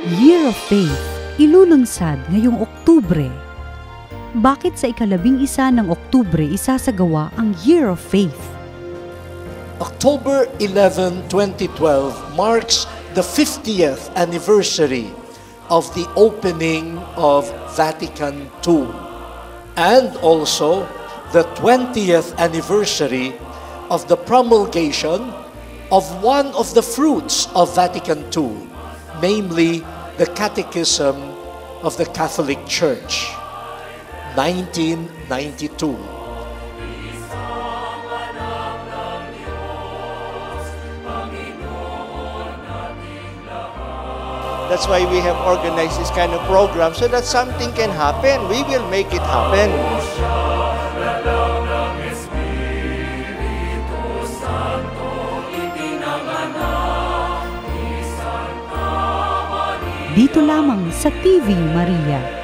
Year of Faith, ilulunsad ngayong Oktubre. Bakit sa ika-11 ng Oktubre isasagawa ang Year of Faith? October 11, 2012 marks the 50th anniversary of the opening of Vatican II and also the 20th anniversary of the promulgation of one of the fruits of Vatican II, namely the Catechism of the Catholic Church, 1992. That's why we have organized this kind of program so that something can happen. We will make it happen. Dito lamang sa TV Maria.